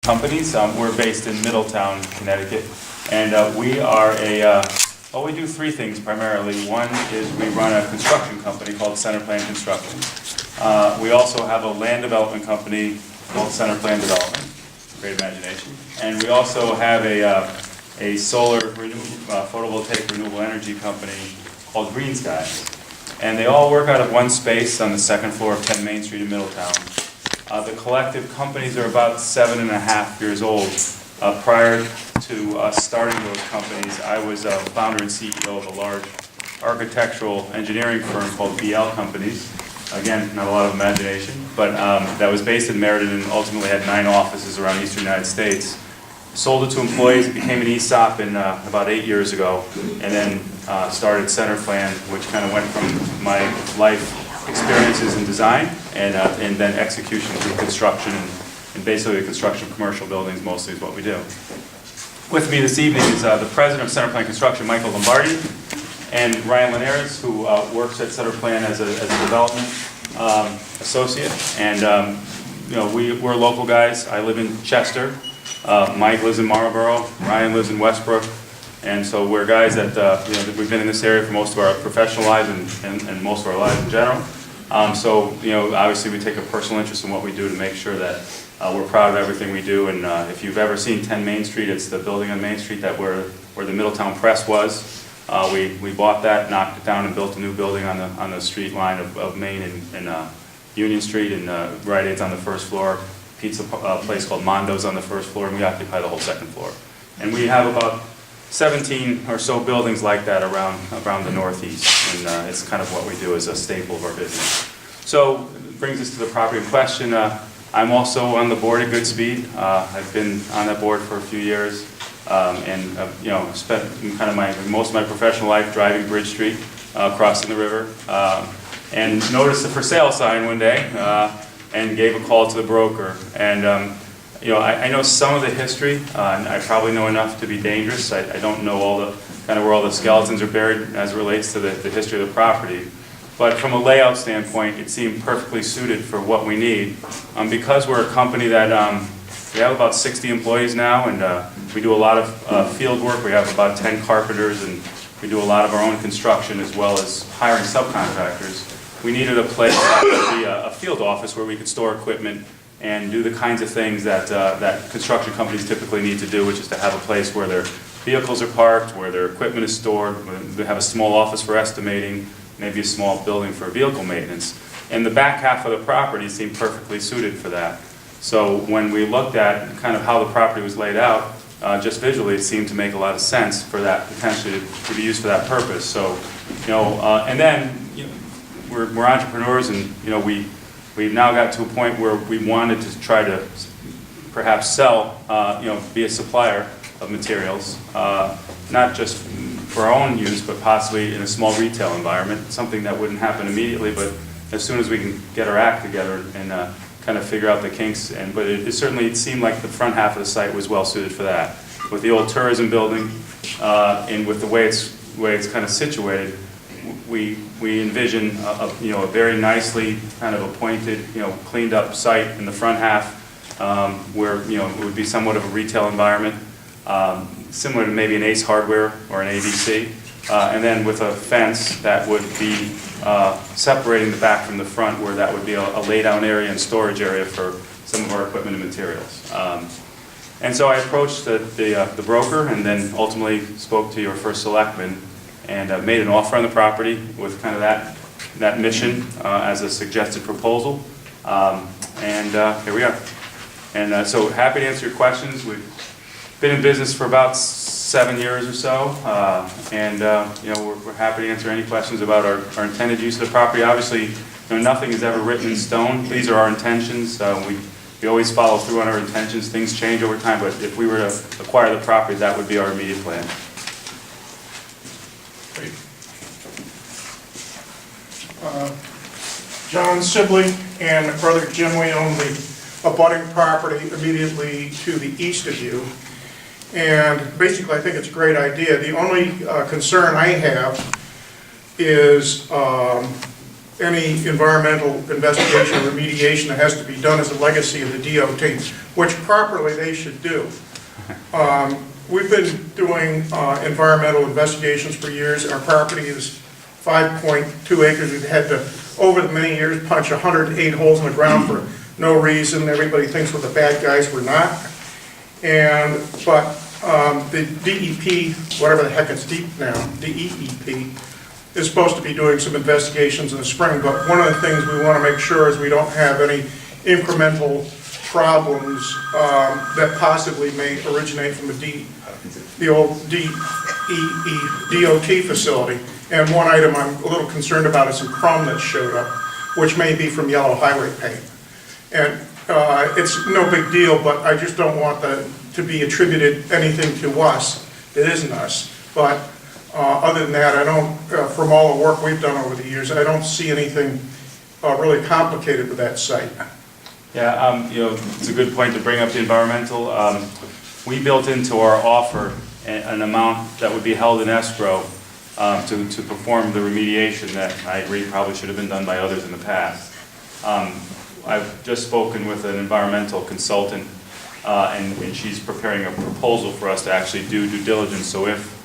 companies. We're based in Middletown, Connecticut, and we are well, we do three things primarily. One is we run a construction company called Center Plan Construction. We also have a land development company called Center Plan Development, great imagination, and we also have a solar photovoltaic renewable energy company called Green Skies. And they all work out of one space on the second floor of 10 Main Street in Middletown. The collective companies are about 7.5 years old. Prior to us starting those companies, I was a founder and CEO of a large architectural engineering firm called BL Companies. Again, not a lot of imagination, but that was based in Meriden and ultimately had 9 offices around eastern United States. Sold it to employees, became an ESOP in about 8 years ago, and then started Center Plan, which kind of went from my life experiences in design and then execution through construction and basically the construction of commercial buildings mostly is what we do. With me this evening is the president of Center Plan Construction, Michael Lombardi, and Ryan Linares, who works at Center Plan as a development associate. And you know, we're local guys. I live in Chester. Mike lives in Marlborough. Ryan lives in Westbrook. And so we're guys that you know, we've been in this area for most of our professional lives and most of our lives in general. So you know, obviously we take a personal interest in what we do to make sure that we're proud of everything we do. And if you've ever seen 10 Main Street, it's the building on Main Street that where the Middletown Press was. We bought that, knocked it down, and built a new building on the street line of Main and Union Street, and Rite Aid's on the first floor. Pizza place called Mondo's on the first floor, and we occupy the whole second floor. And we have about 17 or so buildings like that around the Northeast, and it's kind of what we do as a staple of our business. So it brings us to the property in question. I'm also on the board at Goodspeed. I've been on that board for a few years, and you know, spent kind of most of my professional life driving Bridge Street, crossing the river, and noticed a for sale sign one day, and gave a call to the broker. And you know, I know some of the history, and I probably know enough to be dangerous. I don't know all the kind of where all the skeletons are buried as it relates to the history of the property. But from a layout standpoint, it seemed perfectly suited for what we need. Because we're a company that we have about 60 employees now, and we do a lot of field work. We have about 10 carpenters, and we do a lot of our own construction as well as hiring subcontractors. We needed a place that would be a field office where we could store equipment and do the kinds of things that that construction companies typically need to do, which is to have a place where their vehicles are parked, where their equipment is stored, where they have a small office for estimating, maybe a small building for vehicle maintenance. And the back half of the property seemed perfectly suited for that. So when we looked at kind of how the property was laid out, just visually it seemed to make a lot of sense for that, potentially to be used for that purpose. So, you know, and then, you know, we're entrepreneurs, and you know, we've now got to a point where we wanted to try to perhaps sell, you know, be a supplier of materials, not just for our own use, but possibly in a small retail environment, something that wouldn't happen immediately, but as soon as we can get our act together and kind of figure out the kinks. But it certainly seemed like the front half of the site was well suited for that. With the old tourism building, and with the way it's kind of situated, we envision you know, a very nicely kind of appointed, you know, cleaned up site in the front half, where, you know, it would be somewhat of a retail environment, similar to maybe an Ace Hardware or an ABC, and then with a fence that would be separating the back from the front, where that would be a lay-down area and storage area for some of our equipment and materials. And so I approached the broker, and then ultimately spoke to your first selectman, and made an offer on the property with kind of that mission as a suggested proposal. And here we are. And so happy to answer your questions. We've been in business for about 7 years or so, and you know, we're happy to answer any questions about our intended use of the property. Obviously, you know, nothing is ever written in stone. These are our intentions. We always follow through on our intentions. Things change over time, but if we were to acquire the property, that would be our immediate plan. Great. John Sibley and brother Jim, we own the abutting property immediately to the east of you. And basically, I think it's a great idea. The only concern I have is any environmental investigation or remediation that has to be done as a legacy of the DOT, which properly they should do. We've been doing environmental investigations for years. Our property is 5.2 acres. We've had to, over the many years, punch 108 holes in the ground for no reason. Everybody thinks we're the bad guys. We're not. But the DEP, whatever the heck it's deep now, DEEP, is supposed to be doing some investigations in the spring. But one of the things we want to make sure is we don't have any incremental problems that possibly may originate from the old DOT facility. And one item I'm a little concerned about is some chrome that showed up, which may be from yellow highway paint. And it's no big deal, but I just don't want to be attributed anything to us that isn't us. But other than that, I don't, from all the work we've done over the years, I don't see anything really complicated with that site. Yeah, it's a good point to bring up the environmental. We built into our offer an amount that would be held in escrow to perform the remediation that I agree probably should have been done by others in the past. I've just spoken with an environmental consultant, and she's preparing a proposal for us to actually do due diligence. So if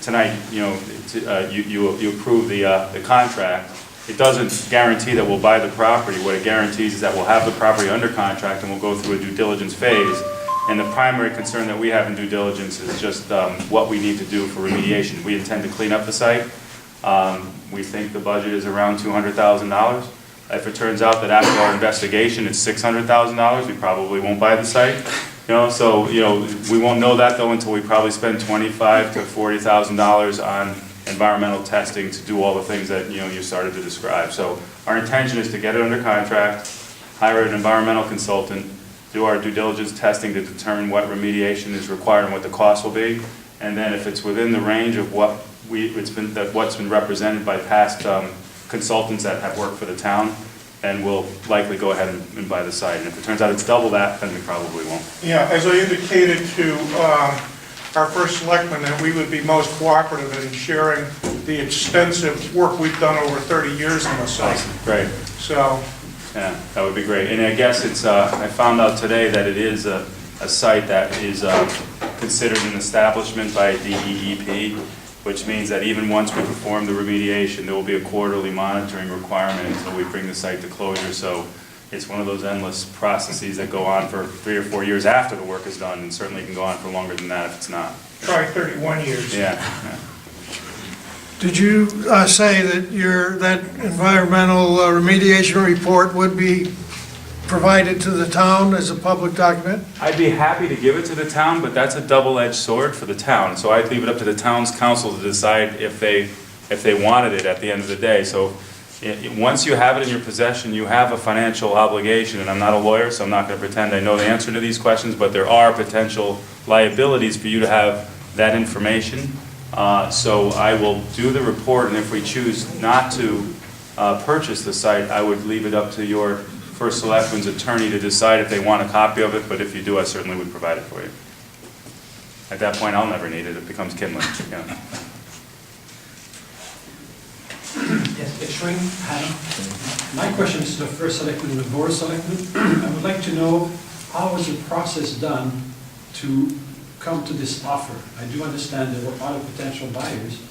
tonight, you approve the contract, it doesn't guarantee that we'll buy the property. What it guarantees is that we'll have the property under contract and we'll go through a due diligence phase. And the primary concern that we have in due diligence is just what we need to do for remediation. We intend to clean up the site. We think the budget is around $200,000. If it turns out that after our investigation it's $600,000, we probably won't buy the site. So we won't know that though until we probably spend $25,000 to $40,000 on environmental testing to do all the things that you started to describe. So our intention is to get it under contract, hire an environmental consultant, do our due diligence testing to determine what remediation is required and what the cost will be, and then if it's within the range of what's been represented by past consultants that have worked for the town, then we'll likely go ahead and buy the site. And if it turns out it's double that, then we probably won't. Yeah, as I indicated to our first selectman, that we would be most cooperative in sharing the extensive work we've done over 30 years on the site. Awesome. Great. So, yeah, that would be great. And I guess it's, I found out today that it is a site that is considered an establishment by DEEP, which means that even once we perform the remediation, there will be a quarterly monitoring requirement until we bring the site to closure. So it's one of those endless processes that go on for 3 or 4 years after the work is done, and certainly can go on for longer than that if it's not. try 31 years. Yeah. Did you say that that environmental remediation report would be provided to the town as a public document? I'd be happy to give it to the town, but that's a double-edged sword for the town. So I'd leave it up to the town's council to decide if they wanted it at the end of the day. So once you have it in your possession, you have a financial obligation, and I'm not a lawyer, so I'm not going to pretend I know the answer to these questions, but there are potential liabilities for you to have that information. So I will do the report, and if we choose not to purchase the site, I would leave it up to your first selectman's attorney to decide if they want a copy of it, but if you do, I certainly would provide it for you. At that point, I'll never need it. It becomes kindling. Yes, it's Shrink, Haddam. My question is to the first selectman and the board of selectmen. I would like to know how was the process done to come to this offer? I do understand there were other potential buyers,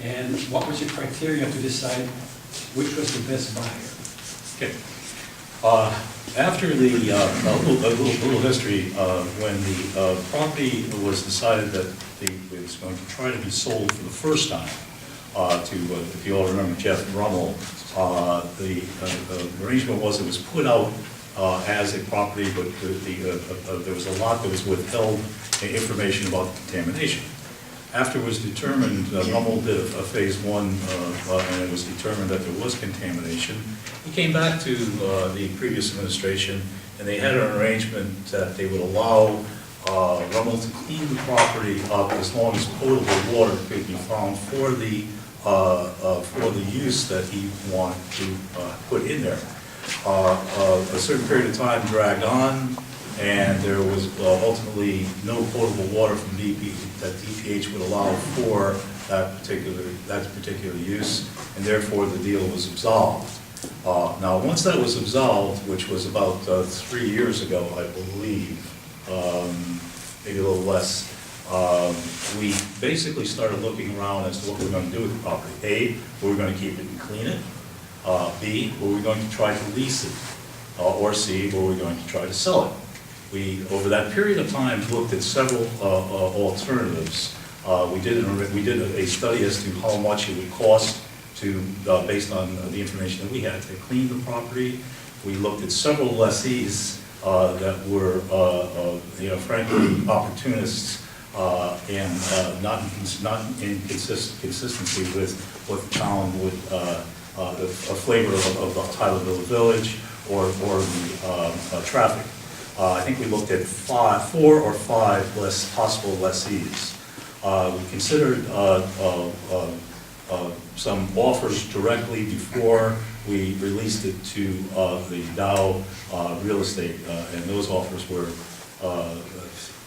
and what was your criteria to decide which was the best buyer? Okay. After the, a little history, when the property was decided that it was going to try to be sold for the first time, if you all remember Jeff Rummel, the arrangement was it was put out as a property, but there was a lot that was withheld information about the contamination. After it was determined, Rummel did a phase one, and it was determined that there was contamination. He came back to the previous administration, and they had an arrangement that they would allow Rummel to clean the property up as long as potable water could be found for the use that he wanted to put in there. A certain period of time dragged on. and there was ultimately no potable water from that DPH would allow for that particular use, and therefore the deal was absolved. Now, once that was absolved, which was about 3 years ago, I believe, maybe a little less, we basically started looking around as to what we were going to do with the property. A, were we going to keep it and clean it? B, were we going to try to lease it? Or C, were we going to try to sell it? We, over that period of time, looked at several alternatives. We did a study as to how much it would cost to, based on the information that we had, to clean the property. We looked at several lessees that were, frankly, opportunists and not in consistency with what the town would, a flavor of the Tylerville Village or the traffic. I think we looked at 4 or 5 possible lessees. We considered some offers directly before we released it to the Dow Real Estate, and those offers were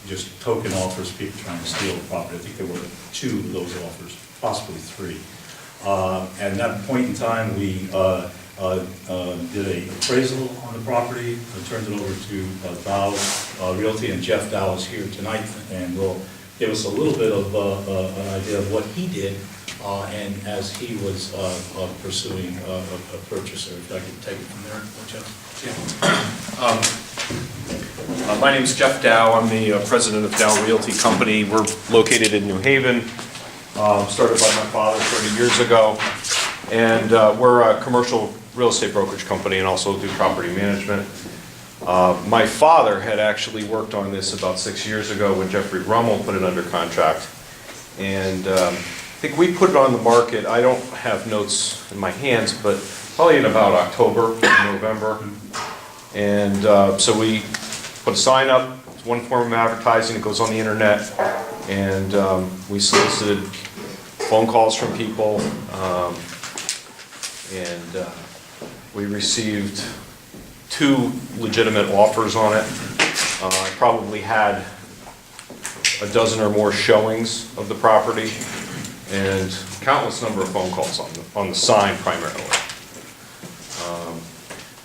just token offers, people trying to steal the property. I think there were 2 of those offers, possibly 3. At that point in time, we did an appraisal on the property, turned it over to Dow Realty, and Jeff Dow is here tonight and will give us a little bit of an idea of what he did and as he was pursuing a purchaser. If I could take it from there, Jeff. Yeah. My name's Jeff Dow. I'm the president of Dow Realty Company. We're located in New Haven. Started by my father 30 years ago. And we're a commercial real estate brokerage company and also do property management. My father had actually worked on this about 6 years ago when Jeffrey Rummel put it under contract. And I think we put it on the market, I don't have notes in my hands, but probably in about October, November. And so we put a sign up, it's one form of advertising, it goes on the internet. And we solicited phone calls from people. And we received 2 legitimate offers on it. I probably had a dozen or more showings of the property and countless number of phone calls on the sign primarily.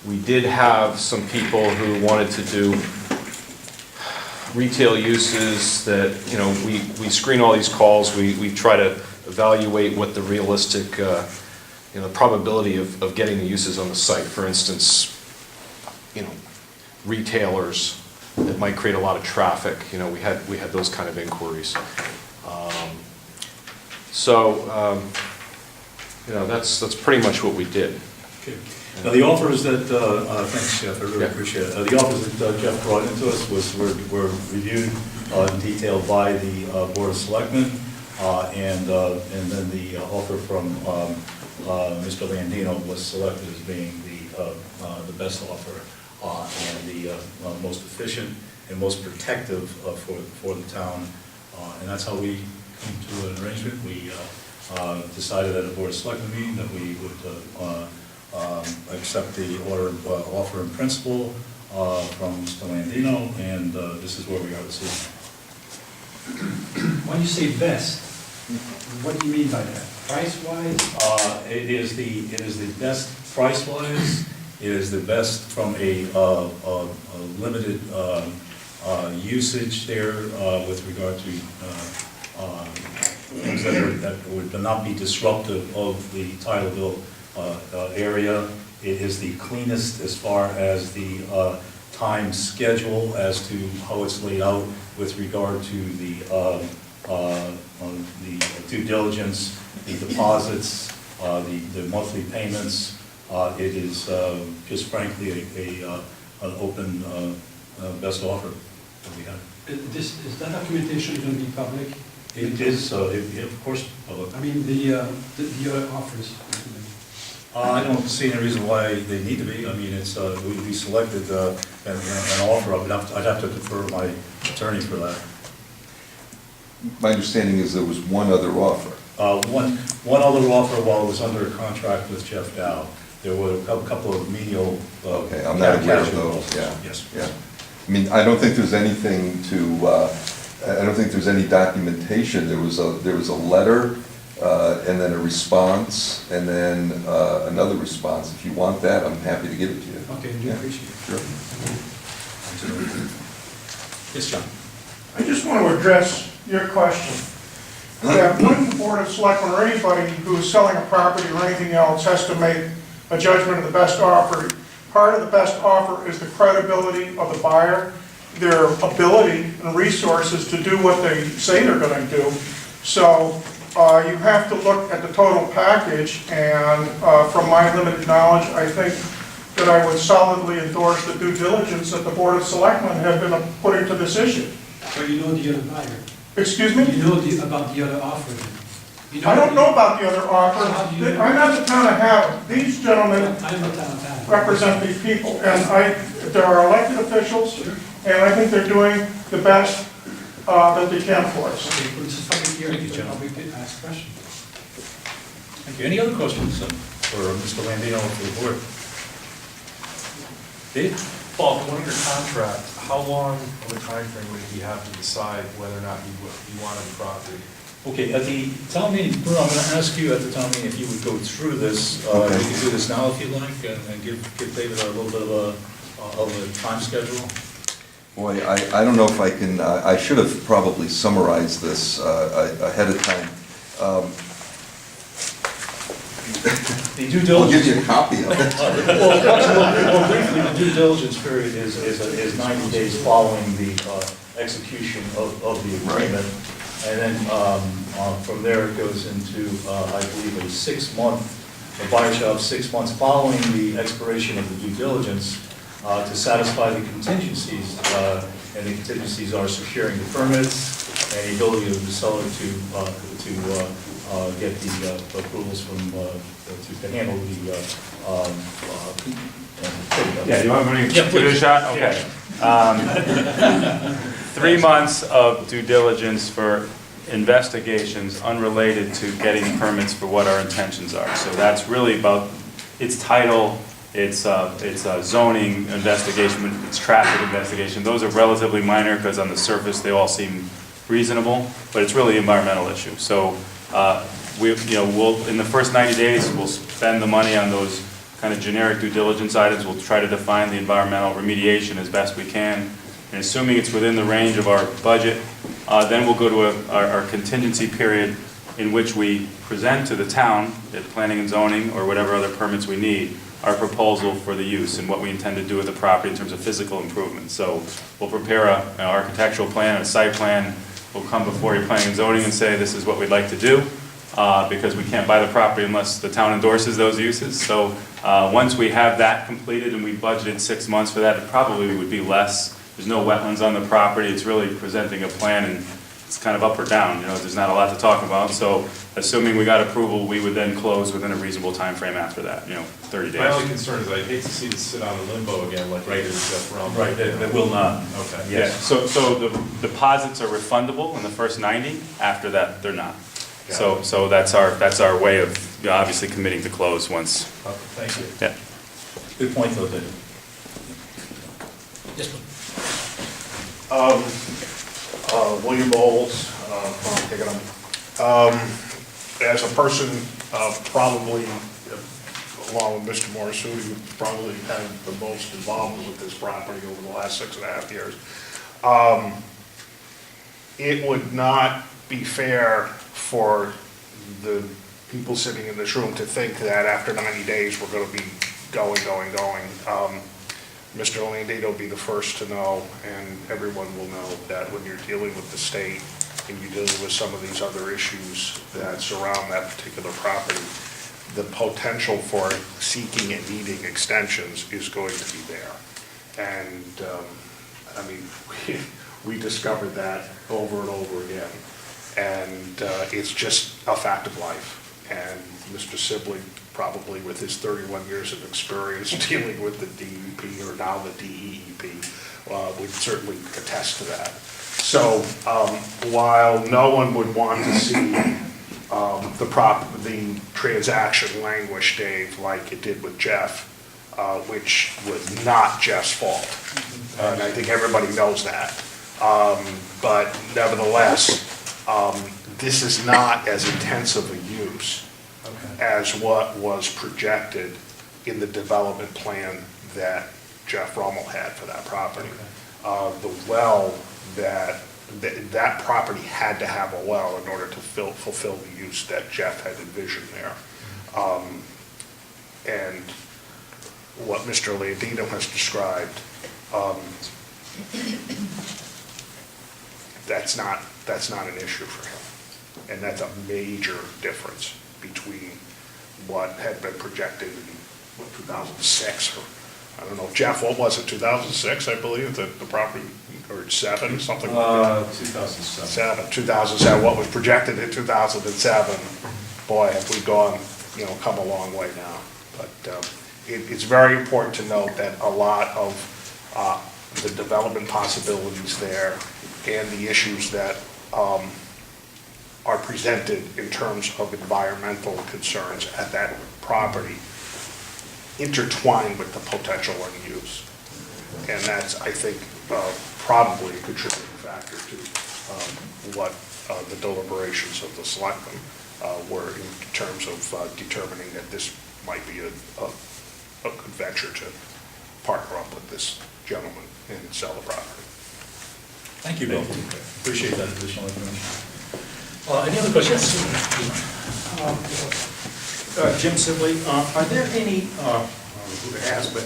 We did have some people who wanted to do retail uses that, we screen all these calls, we try to evaluate what the realistic probability of getting the uses on the site. For instance, retailers that might create a lot of traffic. We had those kind of inquiries. That's pretty much what we did. Okay. Now the offers that, thanks Jeff, I really appreciate it. The offers that Jeff brought into us were reviewed in detail by the Board of Selectmen, and then the offer from Mr. Landino was selected as being the best offer and the most efficient and most protective for the town. And that's how we came to an arrangement. We decided at a Board of Selectmen meeting that we would accept the offer in principle from Mr. Landino, and this is where we are this evening. When you say best, what do you mean by that? Price-wise? It is the best price-wise. It is the best from a limited usage there with regard to things that would not be disruptive of the Tylerville area. It is the cleanest as far as the time schedule as to how it's laid out with regard to the due diligence, the deposits, the monthly payments. It is just frankly an open best offer that we have. Is that documentation going to be public? It is, of course, public. I mean, the other offers. I don't see any reason why they need to be. I mean, it's we selected an offer. I'd have to defer my attorney for that. My understanding is there was one other offer. One other offer while it was under a contract with Jeff Dow. There were a couple of menial Okay, I'm not aware of casual those, offers. yeah. Yes. Yeah. I mean, I don't think there's anything to, I don't think there's any documentation. There was a letter, and then a response, and then another response. If you want that, I'm happy to give it to you. Okay, I do Yeah, appreciate it. Sure. Yes, John? I just want to address your question. That when the Board of Selectmen or anybody who is selling a property or anything else has to make a judgment of the best offer, part of the best offer is the credibility of the buyer, their ability and resources to do what they say they're going to do. So you have to look at the total package, and from my limited knowledge, I think that I would solidly endorse the due diligence that the Board of Selectmen have been putting to this issue. So you know the other buyer? Excuse me? You know about the other offer then? You I don't know about the other offer. How do you know? I'm not the town of Haddam. These gentlemen I'm a town fan. represent these people, and there are elected officials, and I think they're doing the best that they can for us. Okay, well, this is public hearing, Thank you, so John. public can ask questions. Thank you. Any other questions for Mr. Landino or for the board? Dave? Paul, if under contract, how long of a timeframe would he have to decide whether or not he wanted the property? Okay, at the town meeting, Bruno, I'm going to ask you at the town meeting if you would go through this. Okay. You can do this now if you'd like, and give David a little bit of a time schedule. Boy, I don't know if I can, I should have probably summarized this ahead of time. The due I'll give diligence. you a copy of it. Well, briefly, the due diligence period is 90 days following the execution of the agreement. And then from there, it goes into, I believe, a buyer shall have 6 months following the expiration of the due diligence to satisfy the contingencies. And the contingencies are securing the permits and the ability of the seller to get the approvals from, to handle the, Yeah, you want me to Yeah, give it a please. shot? Okay. 3 months of due diligence for investigations unrelated to getting permits for what our intentions are. So that's really about, it's title, it's a zoning investigation, it's traffic investigation. Those are relatively minor because on the surface they all seem reasonable, but it's really an environmental issue. So we'll, in the first 90 days, we'll spend the money on those kind of generic due diligence items. We'll try to define the environmental remediation as best we can. And assuming it's within the range of our budget, then we'll go to our contingency period in which we present to the town, at planning and zoning or whatever other permits we need, our proposal for the use and what we intend to do with the property in terms of physical improvements. So we'll prepare an architectural plan, a site plan. We'll come before your planning and zoning and say this is what we'd like to do, because we can't buy the property unless the town endorses those uses. So once we have that completed and we budgeted 6 months for that, it probably would be less. There's no wetlands on the property. It's really presenting a plan, and it's kind of up or down. You know, there's not a lot to talk about. So assuming we got approval, we would then close within a reasonable time frame after that, 30 days. My only concern is I'd hate to see this sit on in limbo again, like it did with Jeff Brown. Right, that will not. Okay. Yeah, so the deposits are refundable in the first 90, after that, they're not. So that's our way of, obviously committing to close once, Okay, thank you. yeah. Good point, though, David. Yes, please. William Bowles, from Hickenham. As a person, probably, along with Mr. Morisuti, who probably had the most involvement with this property over the last 6.5 years, it would not be fair for the people sitting in this room to think that after 90 days, we're going to be going. Mr. Landino will be the first to know, and everyone will know, that when you're dealing with the state and you're dealing with some of these other issues that surround that particular property, the potential for seeking and needing extensions is going to be there. And, I mean, we discovered that over and over again. And it's just a fact of life. And Mr. Sibley, probably with his 31 years of experience dealing with the DEP, or now the DEEP, would certainly attest to that. So while no one would want to see the transaction languish, Dave, like it did with Jeff, which was not Jeff's fault. And I think everybody knows that. But nevertheless, this is not as intensive a use as what was projected in the development plan that Jeff Rummel had for that property. The well that property had to have a well in order to fulfill the use that Jeff had envisioned there. And what Mr. Landino has described, that's not an issue for him. And that's a major difference between what had been projected in, 2006, or, I don't know, Jeff, what was it, 2006, I believe, the property, or 7, something like that? 2007. 2007, what was projected in 2007, boy, have we gone, come a long way now. But it's very important to note that a lot of the development possibilities there and the issues that are presented in terms of environmental concerns at that property intertwine with the potential end use. And that's, I think, probably a contributing factor to what the deliberations of the selectmen were in terms of determining that this might be a good venture to partner up with this gentleman and sell the property. Thank you, Bill. Appreciate that additional information. Any other questions? Jim Sibley, are there any, I don't know who to ask, but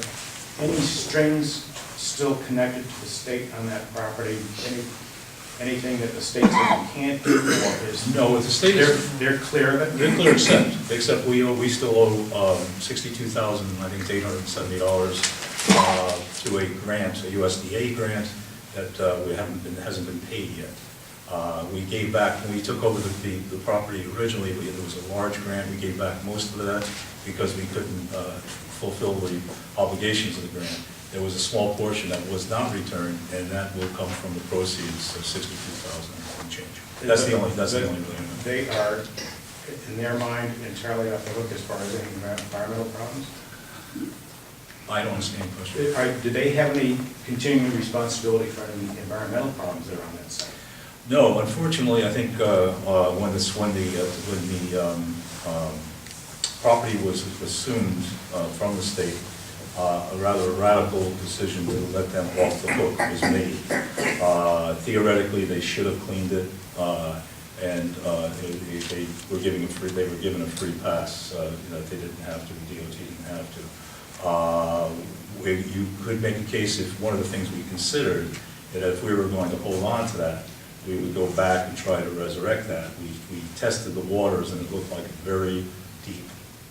any strings still connected to the state on that property? Anything that the state says you can't do, or is? No, with the state, They're clear of it? they're clear except we still owe $62,000, I think it's $870 to a grant, a USDA grant that hasn't been paid yet. We gave back, when we took over the property originally, there was a large grant, we gave back most of that because we couldn't fulfill the obligations of the grant. There was a small portion that was not returned, and that will come from the proceeds of $62,000 and change. That's the only thing. They are, in their mind, entirely off the hook as far as any environmental problems? I don't understand the question. Do they have any continuing responsibility for any environmental problems that are on that site? No, unfortunately, I think when the property was assumed from the state, a rather radical decision to let them off the hook was made. Theoretically, they should have cleaned it, and they were given a free pass that they didn't have to. The DOT didn't have to. You could make a case, if one of the things we considered, that if we were going to hold on to that, we would go back and try to resurrect that. We tested the waters, and it looked like a very deep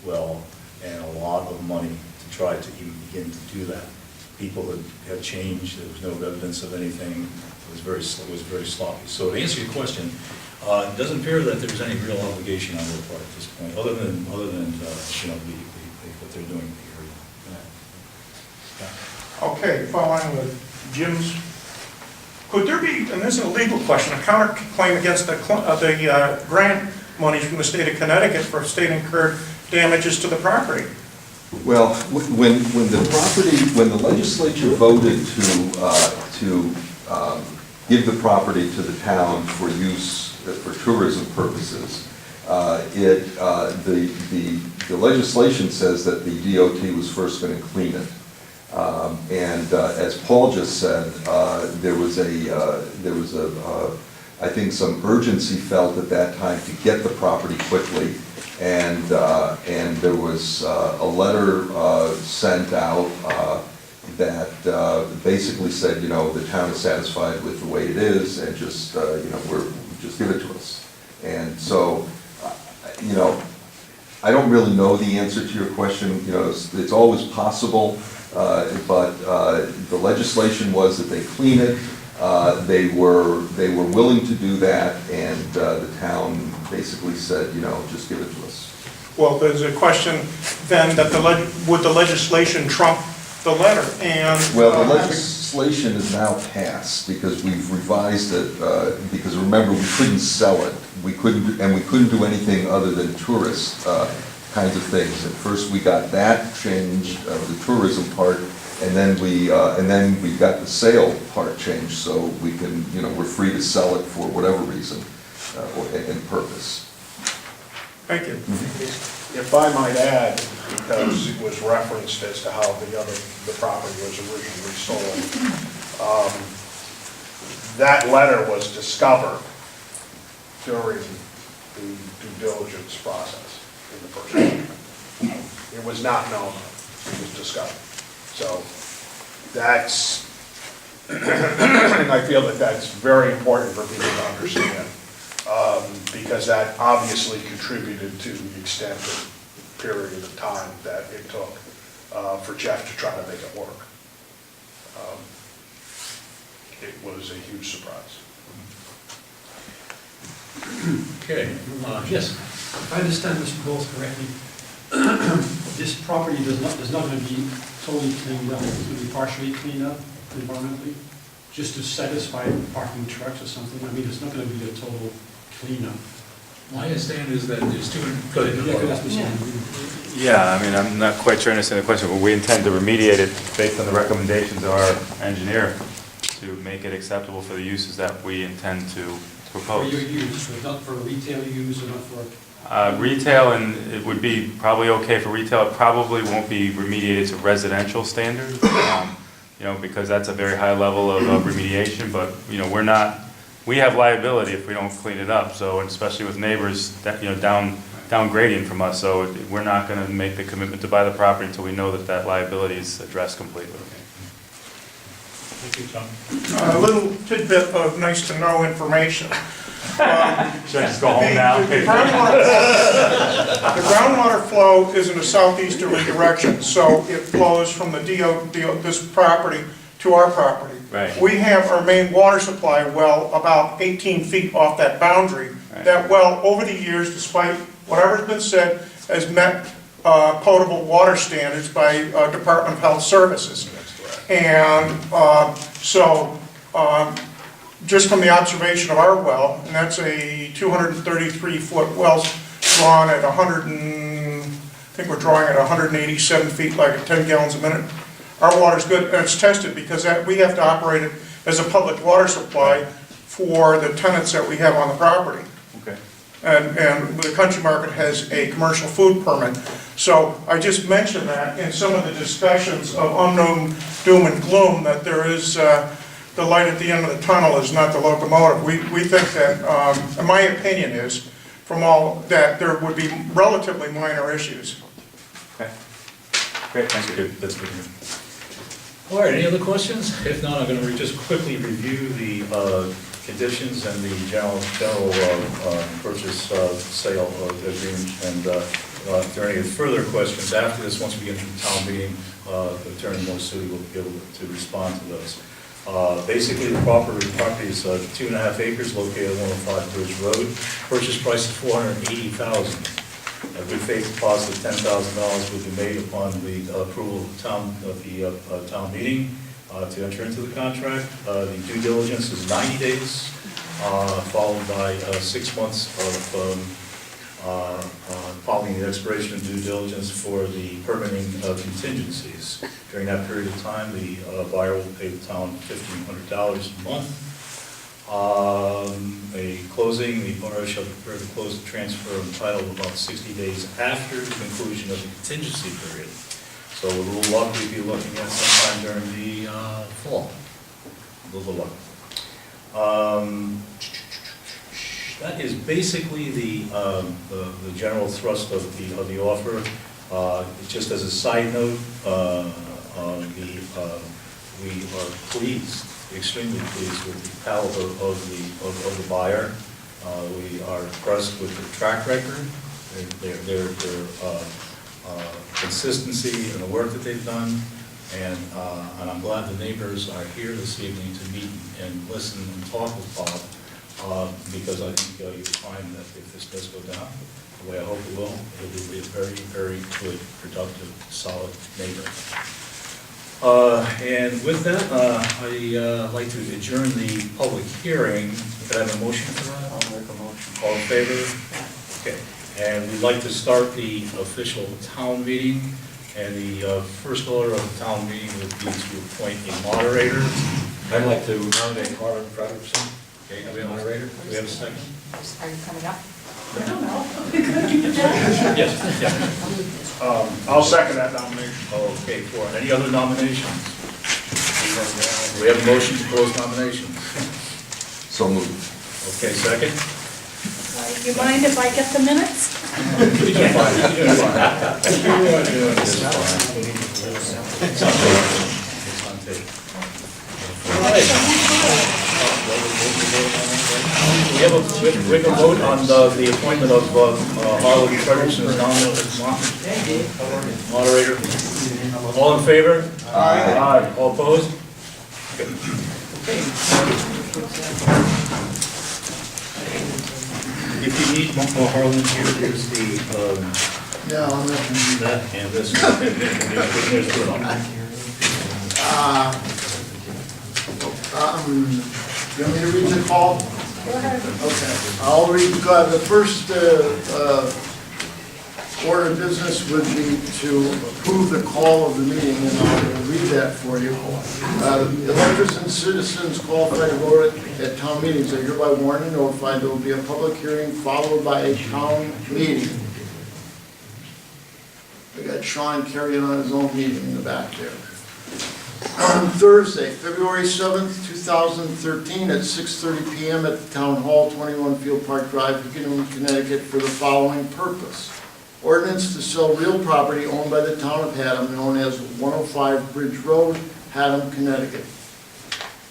well and a lot of money to try to even begin to do that. People had changed. There was no evidence of anything. It was very sloppy. So to answer your question, it doesn't appear that there's any real obligation on their part at this point, other than what they're doing here. Okay, following with Jim's, could there be, and this is a legal question, a counterclaim against the grant money from the state of Connecticut for state-incurred damages to the property? Well, when the legislature voted to give the property to the town for use for tourism purposes, the legislation says that the DOT was first going to clean it. And as Paul just said, there was I think some urgency felt at that time to get the property quickly, and there was a letter sent out that basically said, the town is satisfied with the way it is, and just just give it to us. And so, I don't really know the answer to your question. It's always possible. But the legislation was that they clean it. They were willing to do that, and the town basically said, just give it to us. Well, there's a question then that would the legislation trump the letter? And well, the legislation is now passed because we've revised it. Because remember, we couldn't sell it. We couldn't do anything other than tourist kinds of things. At first, we got that changed, the tourism part, and then we got the sale part changed, so we can, we're free to sell it for whatever reason and purpose. Thank you. If I might add, because it was referenced as to how the property was originally sold, that letter was discovered during the due diligence process in the first place. It was not known, it was discovered. So that's, and I feel that that's very important for people to understand, because that obviously contributed to the extended period of time that it took for Jeff to try to make it work. It was a huge surprise. Okay, yes. If I understand Mr. Bowles correctly, this property is not going to be totally cleaned up, it's going to be partially cleaned up environmentally, just to satisfy parking trucks or something. I mean, it's not going to be a total cleanup. My understanding is that there's 200, go Yeah, could ahead. ask Mr. Bowles. Yeah, I mean, I'm not quite sure I understand the question, but we intend to remediate it based on the recommendations of our engineer to make it acceptable for the uses that we intend to For propose. your use, so not for retail use or not for, Retail, and it would be probably okay for retail, it probably won't be remediated to residential standard, because that's a very high level of remediation, but, we have liability if we don't clean it up, so, and especially with neighbors, that, downgrading from us, so we're not gonna make the commitment to buy the property until we know that that liability is addressed completely. Thank you, Tom. A little tidbit of nice-to-know information. Should I just go home now? The groundwater flow is in a southeasterly direction, so it flows from this property to our property. Right. We have our main water supply well about 18 feet off that boundary. Right. That well, over the years, despite whatever's been said, has met potable water standards by Department of Health Services. And just from the observation of our well, and that's a 233-foot well drawn at 187 feet, like at 10 gallons a minute. Our water's good, and it's tested because we have to operate it as a public water supply for the tenants that we have on the property. Okay. And the country market has a commercial food permit. So I just mentioned that in some of the discussions of unknown doom and gloom, that there is the light at the end of the tunnel is not the locomotive. We think that, in my opinion is, from all that, there would be relatively minor issues. Okay. Great, thank you. That's good. All right, any other questions? If not, I'm going to just quickly review the conditions and the general purchase sale agreement. And if there are any further questions after this, once we get into the town meeting, Attorney Mosuti will be able to respond to those. Basically, the property is 2.5 acres located on 105 Bridge Road. Purchase price is $480,000. A good faith deposit of $10,000 will be made upon the approval of the town meeting to enter into the contract. The due diligence is 90 days, followed by 6 months of following the expiration of due diligence for the permitting contingencies. During that period of time, the buyer will pay the town $1,500 a month. A closing, the owner shall prepare to close the transfer of title about 60 days after the conclusion of the contingency period. So with a little luck, we'd be looking at sometime during the fall. A little luck. That is basically the general thrust of the offer. Just as a side note, we are pleased, extremely pleased with the caliber of the buyer. We are impressed with their track record, their consistency in the work that they've done, and I'm glad the neighbors are here this evening to meet and listen and talk with Bob, because I think you'll find that if this does go down, the way I hope it will be a very, very good, productive, solid neighbor. And with that, I'd like to adjourn the public hearing. Could I have a motion for that? I'll make a motion. All in favor? Okay. And we'd like to start the official town meeting, and the first order of the town meeting would be to appoint a moderator. I'd like to nominate Harlan Frederickson. Okay, do we have a moderator? Do we have a second? Are you coming up? I don't know. Yes, yeah. I'll second that nomination. Okay, for any other nominations? We have a motion to close nominations. So moved. Okay, second? You mind if I get the minutes? You're fine. You're fine. You're doing this fine. It's on tape. It's on tape. All right. We have a vote on the appointment of Harlan Frederickson as moderator. All in favor? Aye. All opposed? If you need more Harlan, here's the, Yeah, I'll mention. that and this. There's the one. You want me to read the call? Okay, I'll read, the first order of business would be to approve the call of the meeting, and I'll read that for you. Electors and citizens qualified to vote at town meetings are hereby warned and notified there will be a public hearing followed by a town meeting. We got Sean carrying on his own meeting in the back there. On Thursday, February 7th, 2013, at 6:30 PM at the Town Hall, 21 Field Park Drive, Haddam, Connecticut, for the following purpose. Ordinance to sell real property owned by the town of Haddam, known as 105 Bridge Road, Haddam, Connecticut.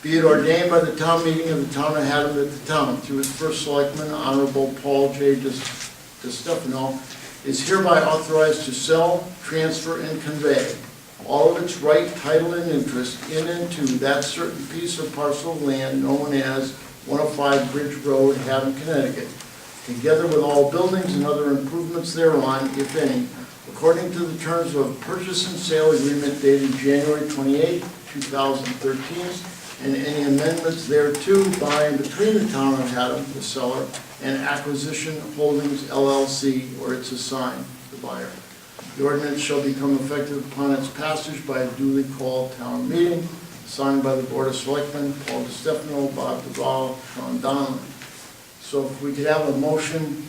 Be it ordained by the town meeting of the town of Haddam that the town, through its first selectman, Honorable Paul J. DeStefano, is hereby authorized to sell, transfer, and convey all of its right, title, and interest in and to that certain piece of parcel of land known as 105 Bridge Road, Haddam, Connecticut, together with all buildings and other improvements thereon, if any, according to the terms of a purchase and sale agreement dated January 28, 2013, and any amendments thereto by and between the town of Haddam, the seller, and Acquisition Holdings LLC, or its assigned, the buyer. The ordinance shall become effective upon its passage by a duly called town meeting, signed by the Board of Selectmen, Paul DeStefano, Bob Duval, Sean Donnelly. So if we could have a motion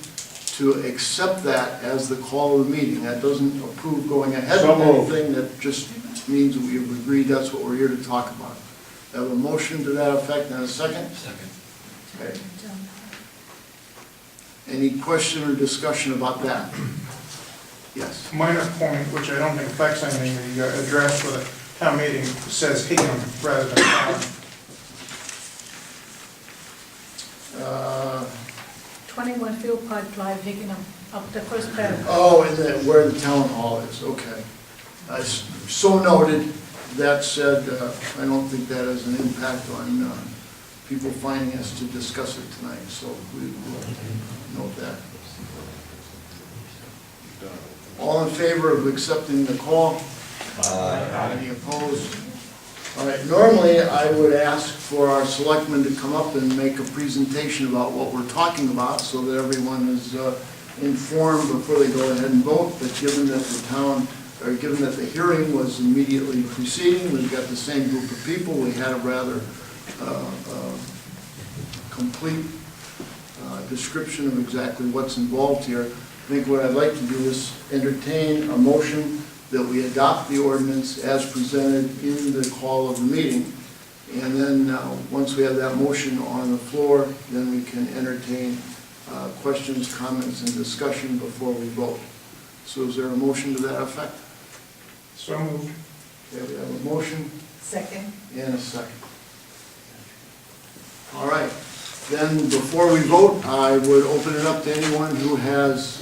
to accept that as the call of the meeting, that doesn't approve going ahead with anything, that just means that we've agreed that's what we're here to talk about. Have a motion to that effect and a second? Second. Okay. Any question or discussion about that? Yes. Minor point, which I don't think affects anything, the address for the town meeting says Hingham rather than Haddam. 21 Field Park Drive, Higginham, up the first paragraph. Oh, and then where the town hall is, okay. So noted. That said, I don't think that has an impact on people finding us to discuss it tonight, so we will note that. All in favor of accepting the call? Aye. Any opposed? All right, normally I would ask for our selectmen to come up and make a presentation about what we're talking about so that everyone is informed before they go ahead and vote, but given that given that the hearing was immediately preceding, we've got the same group of people, we had a rather complete description of exactly what's involved here. I think what I'd like to do is entertain a motion that we adopt the ordinance as presented in the call of the meeting. And then once we have that motion on the floor, then we can entertain questions, comments, and discussion before we vote. So is there a motion to that effect? So moved. Okay, we have a motion Second. and a second. All right. Then before we vote, I would open it up to anyone who has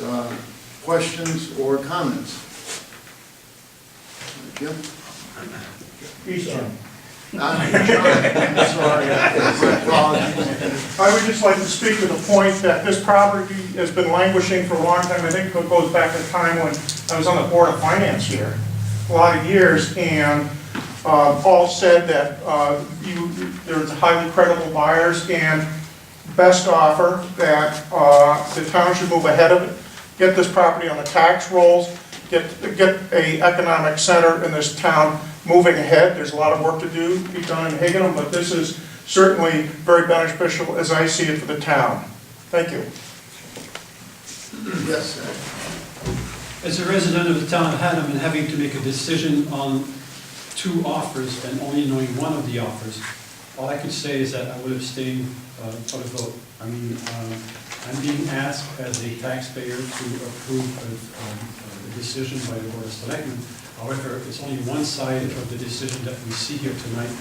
questions or comments. Jim? He's Jim. I'm sorry. Apologies. I would just like to speak to the point that this property has been languishing for a long time. I think it goes back to the time when I was on the Board of Finance here, a lot of years, and Paul said that there's highly credible buyers and best offer that the town should move ahead of it. get this property on the tax rolls, get a economic center in this town moving ahead. There's a lot of work to do, be done in Hingham, but this is certainly very beneficial as I see it for the town. Thank you. Yes, sir. As a resident of the town of Haddam and having to make a decision on two offers and only knowing one of the offers, all I could say is that I would abstain for the vote. I mean, I'm being asked as a taxpayer to approve a decision by the Board of Selectmen. However, it's only one side of the decision that we see here tonight.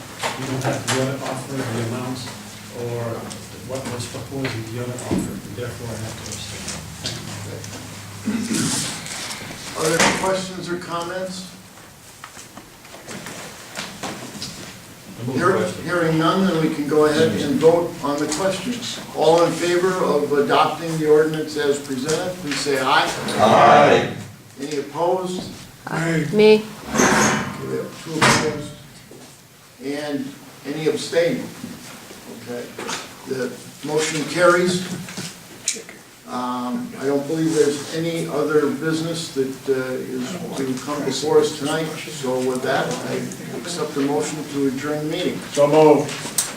We don't have the other offer, the amounts, or what was proposed in the other offer. Therefore, I have to abstain. Thank you. Are there questions or comments? Hearing none, then we can go ahead and vote on the questions. All in favor of adopting the ordinance as presented, please say aye. Aye. Any opposed? Me. Okay, we have 2 opposed. And any abstaining? Okay, the motion carries. I don't believe there's any other business that is to come before us tonight. So with that, I accept the motion to adjourn the meeting. So moved.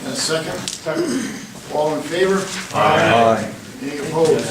And a second? All in favor? Aye. Any opposed?